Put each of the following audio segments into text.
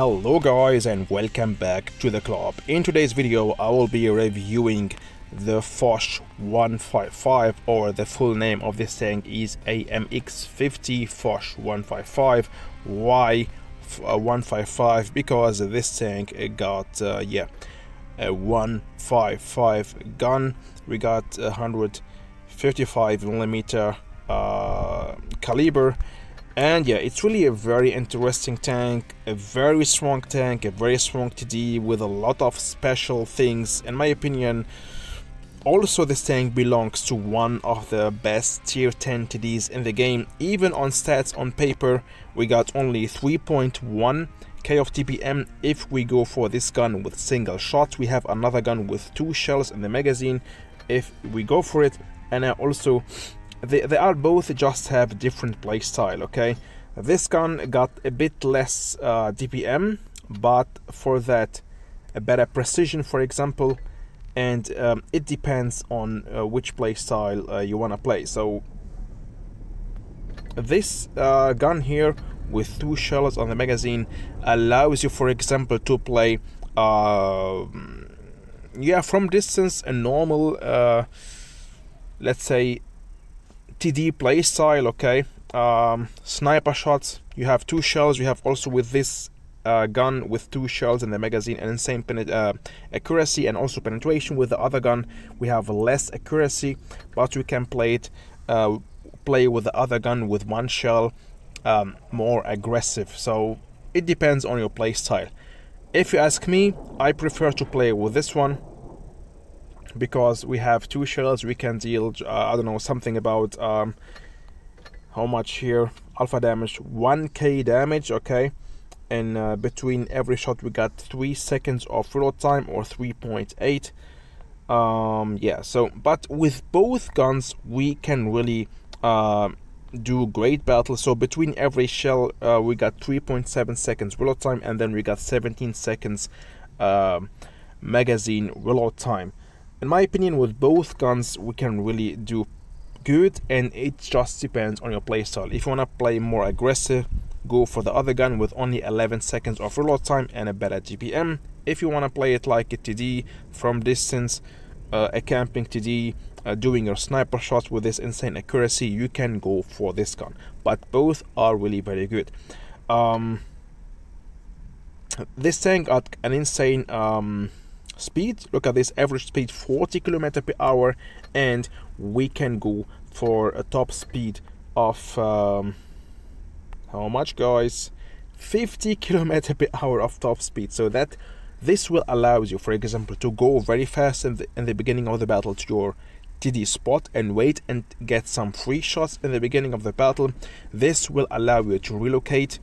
Hello guys and welcome back to the club. In today's video I will be reviewing the Foch 155, or the full name of this tank is AMX 50 Foch 155. Why 155? Because this tank got a 155 gun. We got 155mm caliber. And yeah, it's really a very interesting tank, a very strong tank, a very strong TD with a lot of special things. In my opinion, also this tank belongs to one of the best tier 10 TDs in the game. Even on stats on paper, we got only 3.1k of TPM. If we go for this gun with single shot, we have another gun with 2 shells in the magazine if we go for it. And also they are both just have different play style. Okay, this gun got a bit less DPM, but for that a better precision, for example, and it depends on which play style you want to play. So this gun here with 2 shells on the magazine allows you, for example, to play from distance a normal let's say TD play style. Okay, sniper shots, you have 2 shells. You have also with this gun with 2 shells in the magazine and insane accuracy and also penetration. With the other gun we have less accuracy, but we can play it play with the other gun with 1 shell, more aggressive. So it depends on your play style. If you ask me, I prefer to play with this one because we have 2 shells. We can deal I don't know, something about how much here, alpha damage, 1k damage. Okay, and between every shot we got 3 seconds of reload time, or 3.8. Yeah, so but with both guns we can really do great battles. So between every shell we got 3.7 seconds reload time, and then we got 17 seconds magazine reload time. In my opinion, with both guns we can really do good, and it just depends on your playstyle. If you want to play more aggressive, go for the other gun with only 11 seconds of reload time and a better GPM. If you want to play it like a TD from distance, a camping TD, doing your sniper shots with this insane accuracy, you can go for this gun. But both are really very good. This tank got an insane speed. Look at this, average speed 40 km/h, and we can go for a top speed of how much, guys? 50 km/h of top speed. So that this will allow you, for example, to go very fast in the beginning of the battle to your TD spot and wait and get some free shots in the beginning of the battle. This will allow you to relocate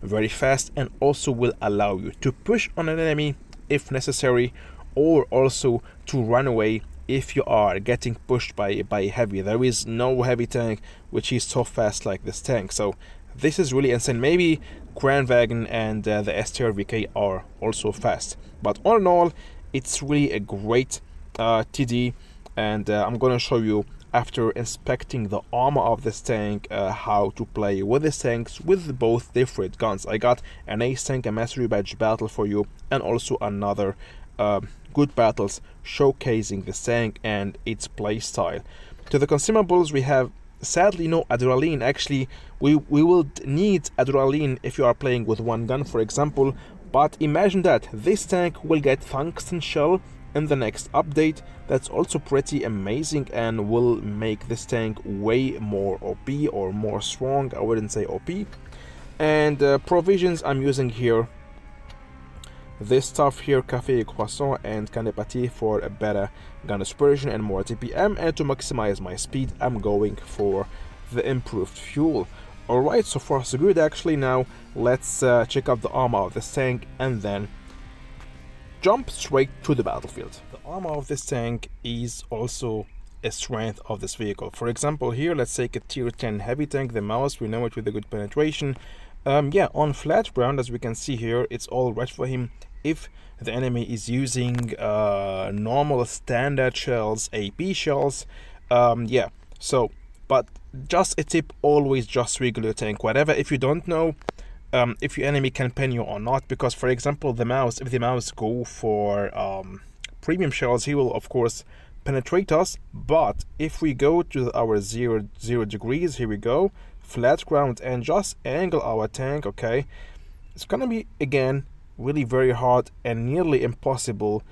very fast, and also will allow you to push on an enemy if necessary, or also to run away if you are getting pushed by heavy. There is no heavy tank which is so fast like this tank, so this is really insane. Maybe Kranwagen and the STR-VK are also fast, but all in all it's really a great TD. And I'm gonna show you, after inspecting the armor of this tank, how to play with these tanks with both different guns. I got an ace tank, a mastery badge battle for you, and also another good battles showcasing this tank and its play style. To the consumables, we have sadly no adrenaline. Actually, we will need adrenaline if you are playing with 1 gun, for example. But imagine that this tank will get tungsten shell in the next update. That's also pretty amazing and will make this tank way more OP, or more strong. I wouldn't say OP. And provisions I'm using here, this stuff here, café, croissant and canne pâté for a better gun dispersion and more TPM. And to maximize my speed, I'm going for the improved fuel. Alright, so far so good. Actually, now let's check out the armor of this tank and then jump straight to the battlefield. The armor of this tank is also a strength of this vehicle. For example, here let's take a tier 10 heavy tank, the mouse. We know it with a good penetration. Yeah, on flat ground, as we can see here, it's all right for him. If the enemy is using normal standard shells, AP shells, yeah, so, but just a tip, always just regular tank, whatever. If you don't know, if your enemy can pen you or not, because for example the mouse, if the mouse go for premium shells, he will of course penetrate us. But if we go to our 0 degrees, here we go, flat ground, and just angle our tank, okay, it's gonna be again really very hard and nearly impossible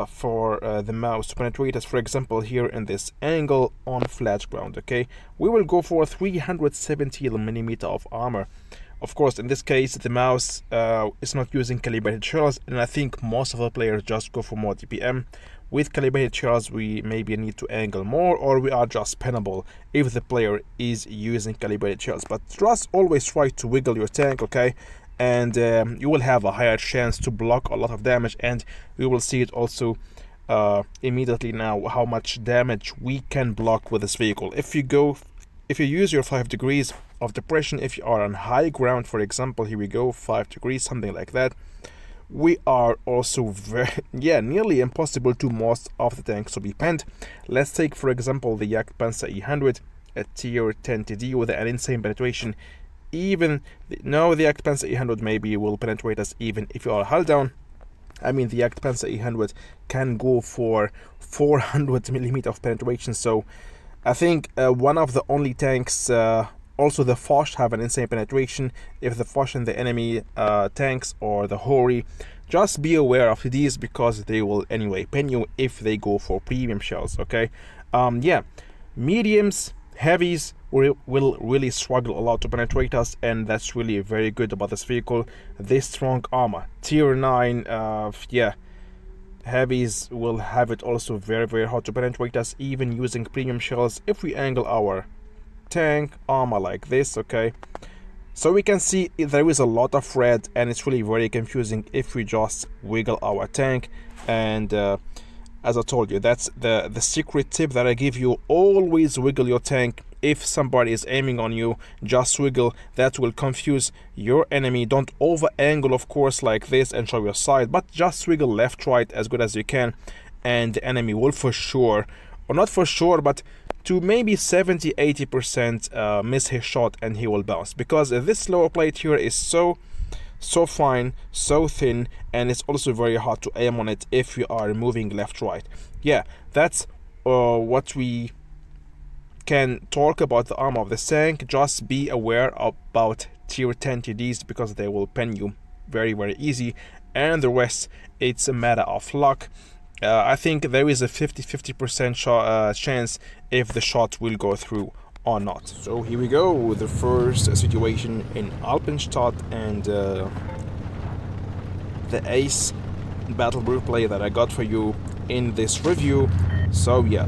for the mouse to penetrate us. For example, here in this angle on flat ground, okay, we will go for 370mm of armor. Of course, in this case, the mouse is not using calibrated shells, and I think most of the players just go for more DPM. With calibrated shells, we maybe need to angle more, or we are just pennable if the player is using calibrated shells. But just always try to wiggle your tank, okay, and you will have a higher chance to block a lot of damage, and we will see it also immediately now how much damage we can block with this vehicle. If you use your 5 degrees of depression, if you are on high ground, for example, here we go, 5 degrees, something like that, we are also very, nearly impossible to most of the tanks to be penned. Let's take, for example, the Jagdpanzer E100, a tier 10 TD with an insane penetration. Even, the Jagdpanzer E100 maybe will penetrate us even if you are hull down. I mean, the Jagdpanzer E100 can go for 400mm of penetration, so I think one of the only tanks, also the Foch have an insane penetration. If the Foch and the enemy tanks or the Hori, just be aware of these because they will anyway pen you if they go for premium shells, okay? Mediums, heavies will really struggle a lot to penetrate us, and that's really very good about this vehicle. This strong armor, tier 9, heavies will have it also very, very hard to penetrate us, even using premium shells. If we angle our tank armor like this, okay, so we can see there is a lot of red, and it's really very confusing if we just wiggle our tank. And as I told you, that's the secret tip that I give you: always wiggle your tank. If somebody is aiming on you, just wiggle. That will confuse your enemy. Don't over angle, of course, like this and show your side, but just wiggle left, right as good as you can, and the enemy will for sure, or not for sure, but to maybe 70-80% miss his shot, and he will bounce, because this lower plate here is so fine, so thin, and it's also very hard to aim on it if you are moving left, right. Yeah, that's what we can talk about the armor of the tank. Just be aware about tier 10 TDs because they will pen you very, very easy, and the rest, it's a matter of luck. I think there is a 50% chance if the shot will go through or not. So here we go with the first situation in Alpenstadt, and the ace battle replay that I got for you in this review. So yeah,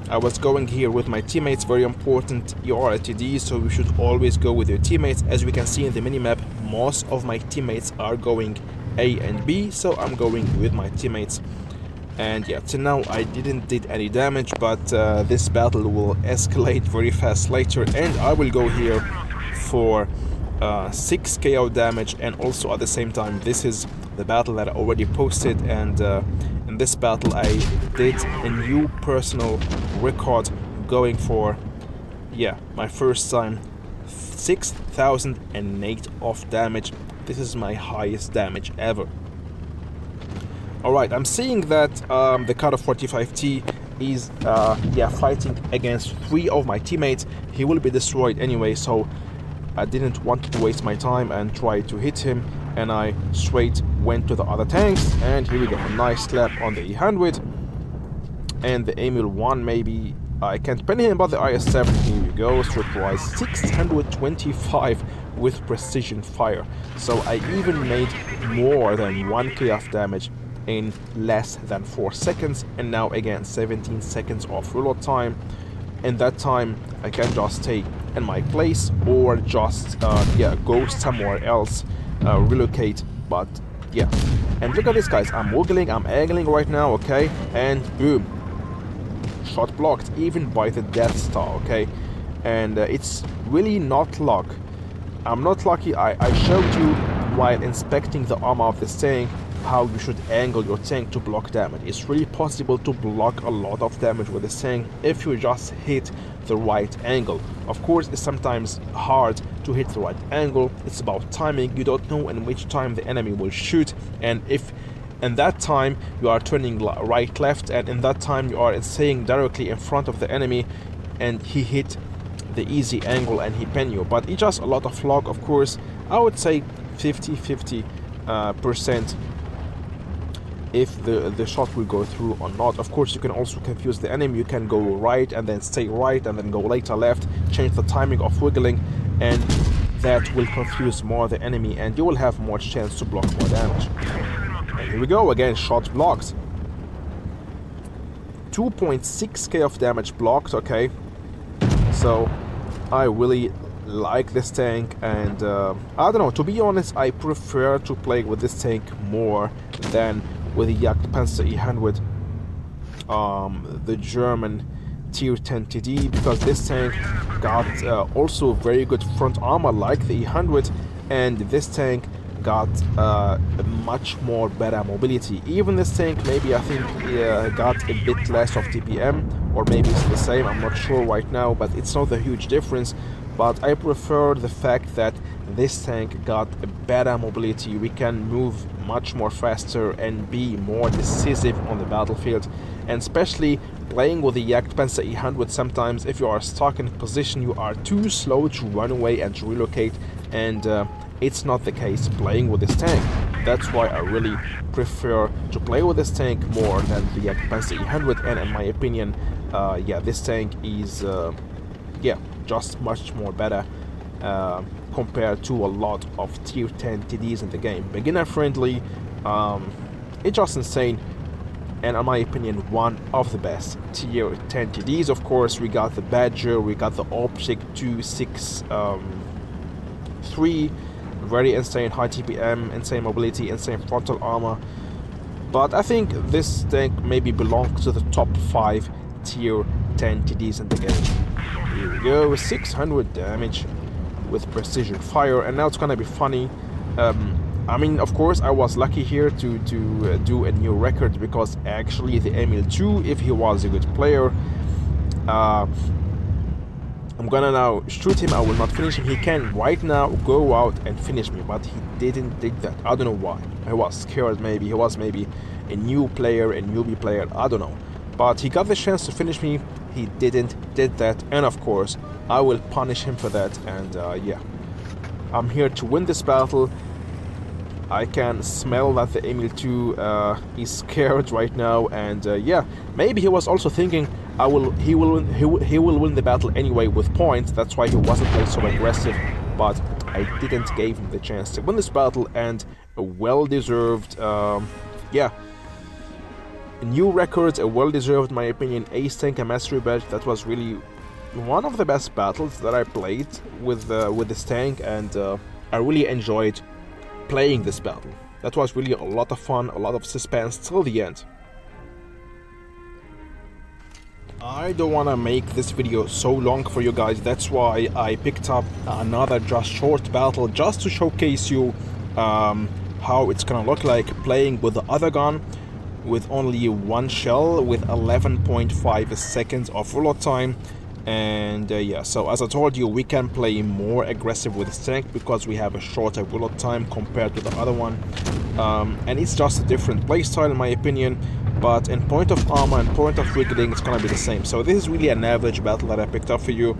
I was going here with my teammates. Very important, you are a TD, so you should always go with your teammates. As we can see in the minimap, most of my teammates are going A and B, so I'm going with my teammates. And yeah, till now I didn't did any damage, but this battle will escalate very fast later, and I will go here for 6 KO damage. And also at the same time, this is the battle that I already posted, and in this battle I did a new personal record, going for, my first time 6,008 of damage. This is my highest damage ever. Alright, I'm seeing that the Kar 45T is fighting against 3 of my teammates. He will be destroyed anyway, so I didn't want to waste my time and try to hit him, and I straight went to the other tanks. And here we go, a nice slap on the E100, and the Emil 1, maybe I can't pen him, but the IS-7, here we go, surprise, 625 with precision fire. So I even made more than 1k of damage in less than 4 seconds, and now again 17 seconds of reload time. In that time I can just stay in my place or just go somewhere else, relocate. But yeah, and look at this, guys, I'm wiggling, I'm angling right now, okay, and boom, shot blocked even by the Death Star, okay. And it's really not luck. I'm not lucky. I showed you while inspecting the armor of this tank how you should angle your tank to block damage. It's really possible to block a lot of damage with this tank if you just hit the right angle. Of course, it's sometimes hard to hit the right angle. It's about timing. You don't know in which time the enemy will shoot, and if in that time you are turning right left, and in that time you are staying directly in front of the enemy and he hit the easy angle and he pin you. But it's just a lot of luck, of course. I would say 50-50% if the shot will go through or not. Of course, you can also confuse the enemy. You can go right and then stay right and then go later left, change the timing of wiggling, and that will confuse more the enemy and you will have more chance to block more damage. And here we go again, shot blocked. 2.6k of damage blocked. Okay, so I really like this tank, and I don't know, to be honest, I prefer to play with this tank more than with the Jagdpanzer E100, the German tier 10 TD, because this tank got also very good front armor like the E100, and this tank got much more better mobility. Even this tank, maybe I think got a bit less of TPM, or maybe it's the same, I'm not sure right now, but it's not a huge difference. But I prefer the fact that this tank got a better mobility. We can move much more faster and be more decisive on the battlefield. And especially playing with the Jagdpanzer E100, sometimes if you are stuck in a position, you are too slow to run away and to relocate, and it's not the case playing with this tank. That's why I really prefer to play with this tank more than the Jagdpanzer E100, and in my opinion, yeah, this tank is yeah, just much more better compared to a lot of tier 10 TDs in the game. Beginner friendly, it's just insane, and in my opinion, one of the best tier 10 TDs. Of course, we got the Badger, we got the Object 263, very insane high TPM, insane mobility, insane frontal armor. But I think this tank maybe belongs to the top 5 tier 10 TDs in the game. Here we go, 600 damage with precision fire, and now it's gonna be funny. I mean, of course, I was lucky here to do a new record, because actually the Emil 2, if he was a good player, I'm gonna now shoot him. I will not finish him. He can right now go out and finish me, but he didn't did that. I don't know why. I was scared. Maybe he was maybe a new player, a newbie player. I don't know. But he got the chance to finish me. He didn't did that, and of course I will punish him for that. And yeah, I'm here to win this battle. I can smell that the Emil 2 is scared right now, and yeah, maybe he was also thinking he will win the battle anyway with points. That's why he wasn't playing so aggressive. But I didn't give him the chance to win this battle, and a well-deserved, yeah, a new record, a well-deserved, in my opinion, Ace Tank and Mastery Badge. That was really one of the best battles that I played with this tank, and I really enjoyed playing this battle. That was really a lot of fun, a lot of suspense till the end. I don't want to make this video so long for you guys. That's why I picked up another just short battle, just to showcase you how it's gonna look like playing with the other gun, with only one shell, with 11.5 seconds of reload time. And yeah, so as I told you, we can play more aggressive with this tank because we have a shorter reload time compared to the other one, and it's just a different playstyle in my opinion. But in point of armor and point of wriggling, it's gonna be the same. So this is really an average battle that I picked up for you,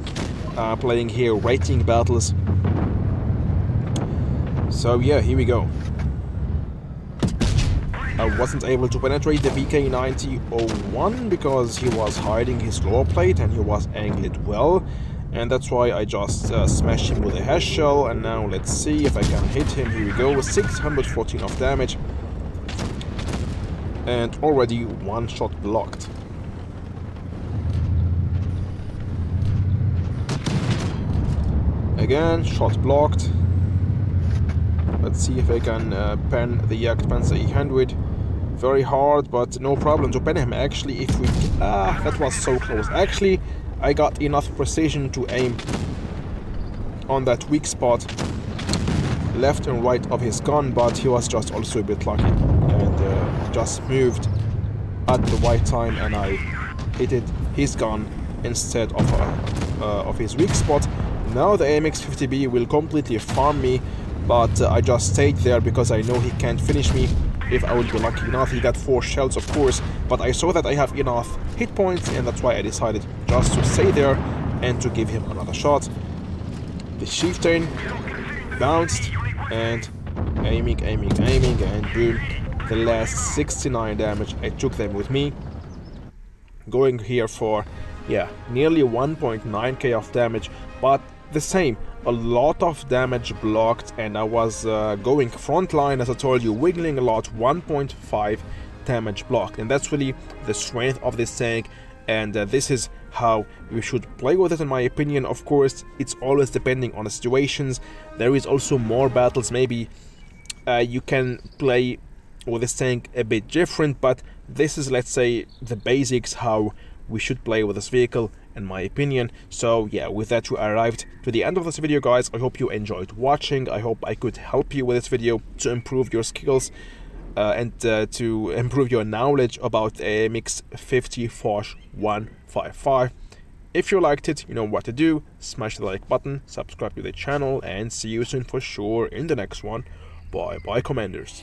playing here rating battles. So yeah, here we go. I wasn't able to penetrate the VK9001 because he was hiding his lower plate and he was angled well, and that's why I just smashed him with a hash shell. And now let's see if I can hit him. Here we go, with 614 of damage, and already one shot blocked. Again, shot blocked. Let's see if I can pen the Jagdpanzer E100. Very hard, but no problem to pen him. Actually, if we... that was so close. Actually, I got enough precision to aim on that weak spot, left and right of his gun, but he was just also a bit lucky. just moved at the right time, and I hit his gun instead of his weak spot. Now the AMX 50B will completely farm me, but I just stayed there because I know he can't finish me if I would be lucky enough. He got 4 shells, of course, but I saw that I have enough hit points, and that's why I decided just to stay there and to give him another shot. The chieftain bounced, and aiming, and boom, the last 69 damage. I took them with me, going here for, yeah, nearly 1.9k of damage, but the same, a lot of damage blocked, and I was going frontline, as I told you, wiggling a lot, 1.5 damage blocked, and that's really the strength of this tank, and this is how you should play with it, in my opinion. Of course, it's always depending on the situations. There is also more battles, maybe you can play with this tank a bit different, but this is, let's say, the basics how we should play with this vehicle, in my opinion. So yeah, with that we arrived to the end of this video, guys. I hope you enjoyed watching. I hope I could help you with this video to improve your skills and to improve your knowledge about AMX 50 Foch 155. If you liked it, you know what to do. Smash the like button, subscribe to the channel, and see you soon for sure in the next one. Bye bye, Commanders.